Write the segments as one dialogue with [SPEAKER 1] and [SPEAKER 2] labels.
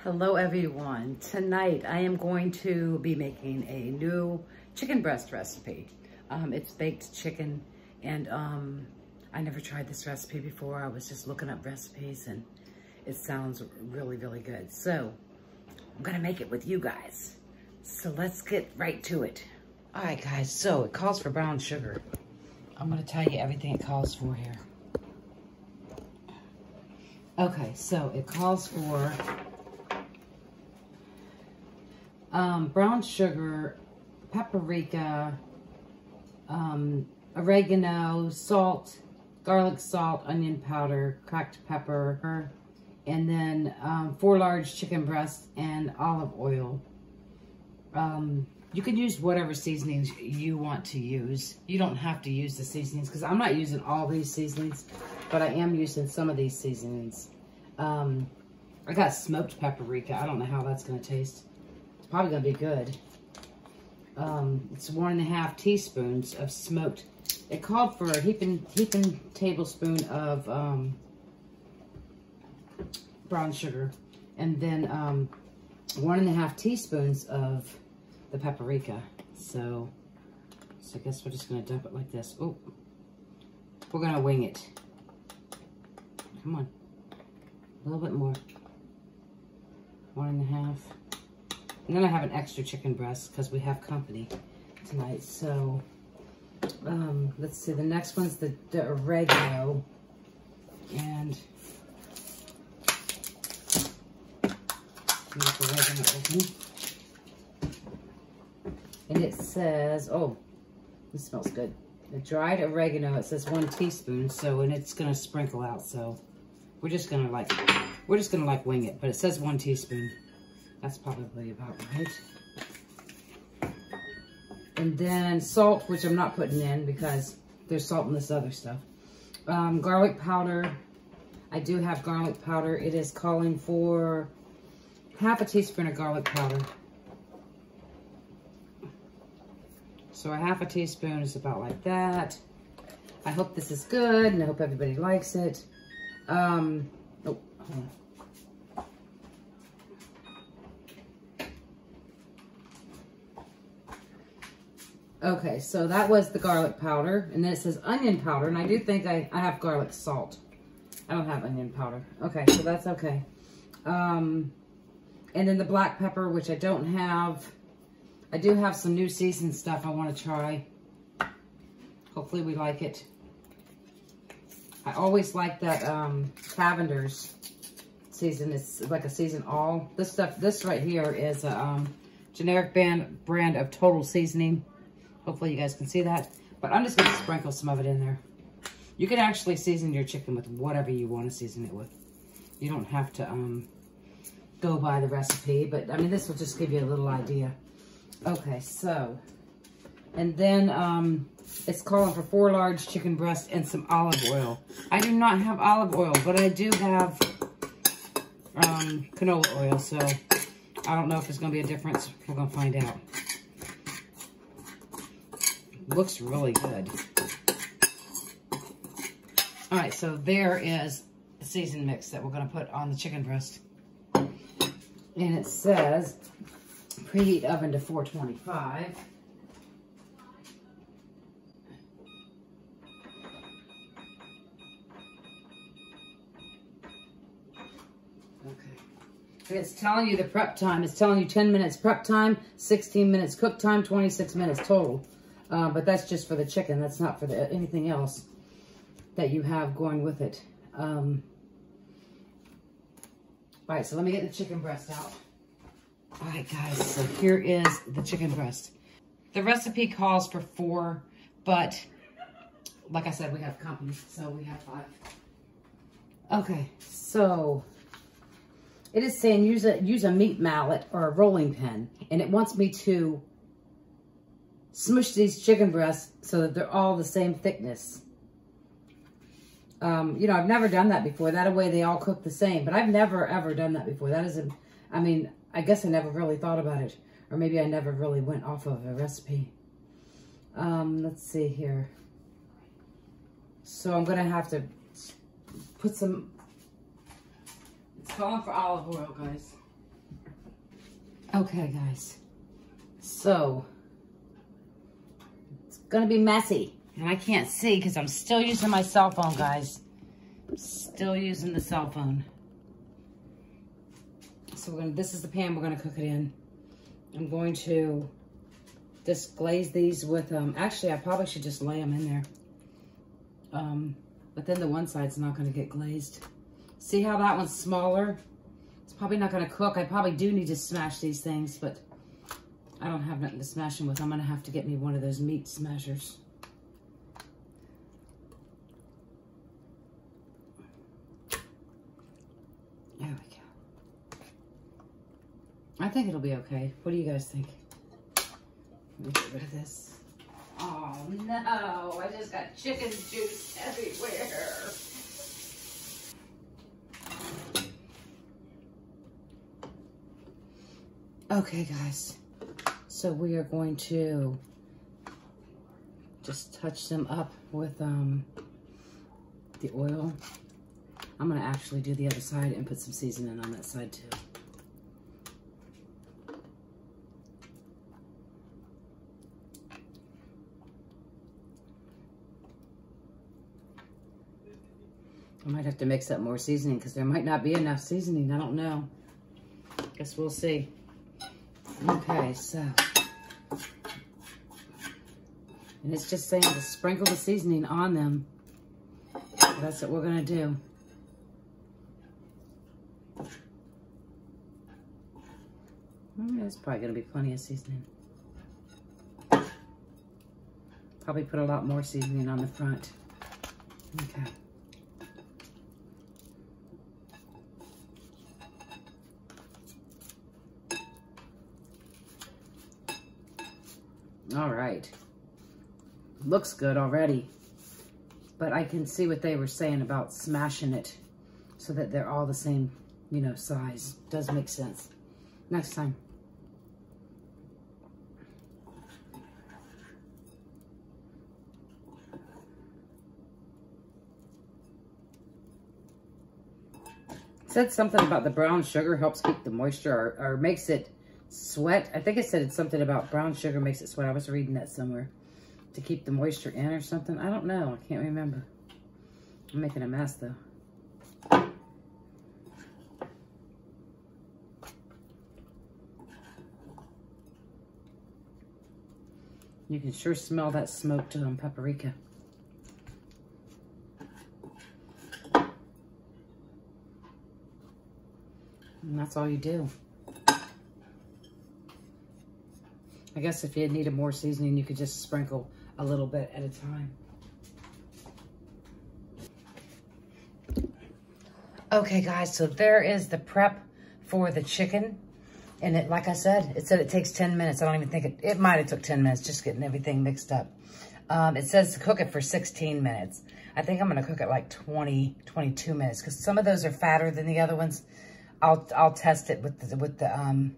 [SPEAKER 1] Hello everyone. Tonight I am going to be making a new chicken breast recipe. It's baked chicken and I never tried this recipe before. I was just looking up recipes and it sounds really, really good. So I'm gonna make it with you guys. So let's get right to it. All right guys, so it calls for brown sugar. I'm gonna tell you everything it calls for here. Okay, so it calls for brown sugar, paprika, oregano, salt, garlic salt, onion powder, cracked pepper, and then 4 large chicken breasts and olive oil. You can use whatever seasonings you want to use. You don't have to use the seasonings because I'm not using all these seasonings, but I am using some of these seasonings. I got smoked paprika. I don't know how that's going to taste. It's probably going to be good. It's 1.5 teaspoons of smoked. It called for a heaping tablespoon of brown sugar, and then 1.5 teaspoons of the paprika. So I guess we're just going to dump it like this. Oh, we're going to wing it. Come on, a little bit more. 1.5. And then I have an extra chicken breast because we have company tonight. So let's see, the next one's the oregano. And make the oregano open. And it says, oh, this smells good. The dried oregano, it says 1 teaspoon, so, and it's gonna sprinkle out, so we're just gonna like wing it, but it says 1 teaspoon. That's probably about right. And then salt, which I'm not putting in because there's salt in this other stuff. Garlic powder. I do have garlic powder. It is calling for 1/2 teaspoon of garlic powder. So 1/2 teaspoon is about like that. I hope this is good and I hope everybody likes it. Oh, hold on. Okay, so that was the garlic powder. And then it says onion powder. And I do think I have garlic salt. I don't have onion powder. Okay, so that's okay. And then the black pepper, which I don't have. I do have some new seasoned stuff I want to try. Hopefully we like it. I always like that Cavender's season. It's like a season all. This stuff, this right here is a generic brand of Total Seasoning. Hopefully you guys can see that. But I'm just going to sprinkle some of it in there. You can actually season your chicken with whatever you want to season it with. You don't have to go by the recipe. But, I mean, this will just give you a little idea. Okay, so. And then it's calling for 4 large chicken breasts and some olive oil. I do not have olive oil, but I do have canola oil. So, I don't know if there's going to be a difference. We're going to find out. Looks really good. All right, so there is the seasoned mix that we're going to put on the chicken breast. And it says preheat oven to 425. Okay. And it's telling you the prep time. It's telling you 10 minutes prep time, 16 minutes cook time, 26 minutes total. But that's just for the chicken. That's not for anything else that you have going with it. All right, so let me get the chicken breast out. All right, guys, so here is the chicken breast. The recipe calls for 4, but like I said, we have company, so we have 5. Okay, so it is saying use a meat mallet or a rolling pin, and it wants me to smush these chicken breasts so that they're all the same thickness. You know, I've never done that before. That way they all cook the same. But I've never, ever done that before. That isn't, I mean, I guess I never really thought about it. Or maybe I never really went off of a recipe. Let's see here. So I'm going to have to put some, it's calling for olive oil, guys. Okay, guys. So, it's gonna be messy. And I can't see because I'm still using my cell phone, guys. I'm still using the cell phone. So this is the pan we're gonna cook it in. I'm going to just glaze these with, actually I probably should just lay them in there. But then the one side's not gonna get glazed. See how that one's smaller? It's probably not gonna cook. I probably do need to smash these things, but I don't have nothing to smash them with. I'm gonna have to get me one of those meat smashers. There we go. I think it'll be okay. What do you guys think? Let me get rid of this. Oh no, I just got chicken juice everywhere. Okay, guys. So we are going to just touch them up with the oil. I'm gonna actually do the other side and put some seasoning on that side too. I might have to mix up more seasoning because there might not be enough seasoning. I don't know. Guess we'll see. Okay, so. And it's just saying to sprinkle the seasoning on them. That's what we're going to do. There's probably going to be plenty of seasoning. Probably put a lot more seasoning on the front. Okay. All right. Looks good already. But I can see what they were saying about smashing it so that they're all the same, you know, size. Does make sense. Next time. It said something about the brown sugar helps keep the moisture or makes it sweat. I think it said it's something about brown sugar makes it sweat. I was reading that somewhere. To keep the moisture in or something. I don't know. I can't remember. I'm making a mess though. You can sure smell that smoked paprika. And that's all you do. I guess if you needed more seasoning, you could just sprinkle a little bit at a time. Okay, guys, so there is the prep for the chicken. And it, like I said, it said it takes 10 minutes. I don't even think it might have took 10 minutes just getting everything mixed up. It says to cook it for 16 minutes. I think I'm gonna cook it like 20, 22 minutes because some of those are fatter than the other ones. I'll test it with the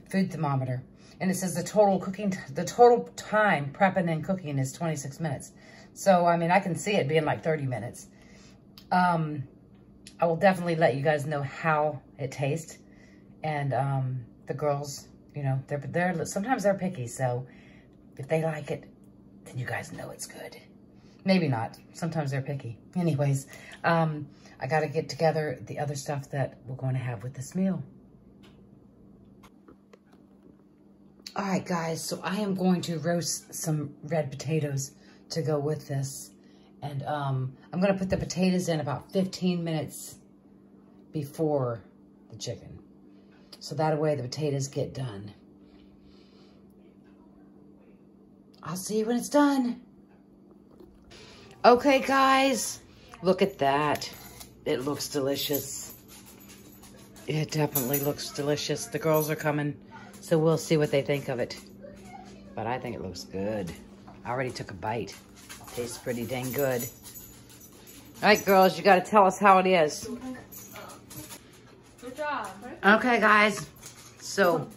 [SPEAKER 1] food thermometer. And it says the total time prepping and cooking is 26 minutes. So, I mean, I can see it being like 30 minutes. I will definitely let you guys know how it tastes. And the girls, you know, sometimes they're picky. So if they like it, then you guys know it's good. Maybe not. Sometimes they're picky. Anyways, I got to get together the other stuff that we're going to have with this meal. All right, guys, so I am going to roast some red potatoes to go with this. And I'm going to put the potatoes in about 15 minutes before the chicken. So that way the potatoes get done. I'll see you when it's done. Okay, guys, look at that. It looks delicious. It definitely looks delicious. The girls are coming. So we'll see what they think of it. But I think it looks good. I already took a bite. Tastes pretty dang good. All right, girls, you got to tell us how it is.
[SPEAKER 2] Good job.
[SPEAKER 1] Okay, guys. So,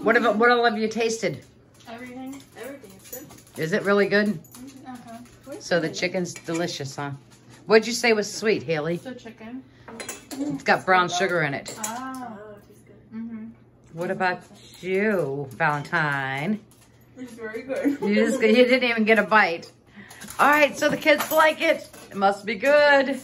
[SPEAKER 1] what all have you tasted?
[SPEAKER 2] Everything. Everything's good.
[SPEAKER 1] Is it really good? So the chicken's delicious, huh? What'd you say was sweet, Hailie?
[SPEAKER 2] The chicken.
[SPEAKER 1] It's got brown sugar in it.
[SPEAKER 2] Oh.
[SPEAKER 1] What about you, Valentine?
[SPEAKER 2] It's very good.
[SPEAKER 1] You didn't even get a bite. All right, so the kids like it. It must be good.